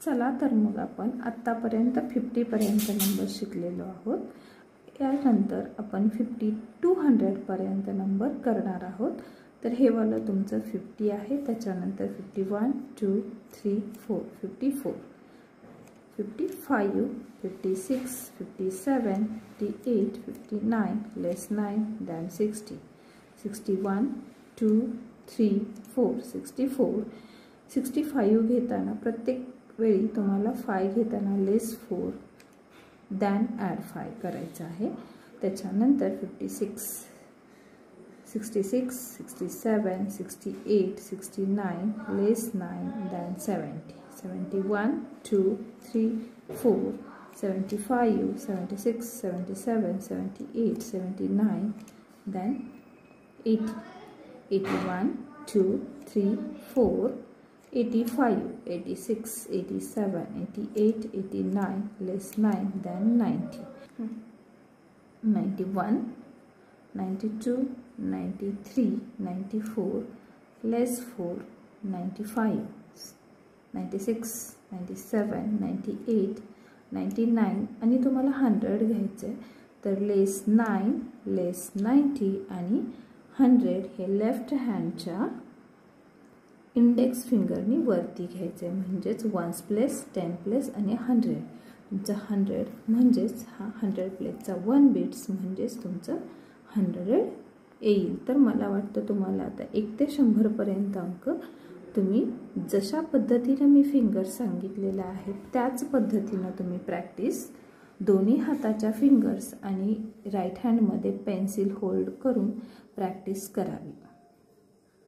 चला तर मग आपण आत्तापर्यंत 50 पर्यंत नंबर शिकलेलो आहोत। यानंतर आपण 50 to 100 पर्यंत नंबर करणार आहोत। तर हे वाला तुमचं 50 आहे, त्याच्यानंतर 51 2 3 4 54 55 56 57 58 59 less 9 than 60 61 2 3 4 64 65 घेताना प्रत्येक वेळी तुम्हाला 5 घेताना लेस 4 दॅन ॲड 5 करायचं आहे। त्याच्यानंतर 56 66 67 68 69 लेस 9 than 70 71 2 3 4 75 76 77 78 79 than 80 81 2 3 4 85 86 87 88 89 less 9 than 90 91 92 93 94 less 4 95 96 97 98 99 आणि तुम्हाला 100 घ्यायचे तर लेस 9 लेस 90 आणि 100 हे लेफ्ट हँडच्या इंडेक्स फिंगरनी वरती घ्यायचे, म्हणजेच 1s प्लेस 10 प्लेस आणि 100 तुमचा 100 म्हणजेच हा 100 प्लेसचा 1 बिट्स म्हणजेच तुमचं 100 येईल। तर मला वाटतं तुम्हाला आता 1 ते 100 पर्यंत अंक तुम्ही जशा पद्धतीने मी फिंगर सांगितलेला आहे त्याच पद्धतीने तुम्ही प्रॅक्टिस दोन्ही हाताच्या फिंगर्स आणि राईट हँडमध्ये पेन्सिल होल्ड करून प्रॅक्टिस करावी।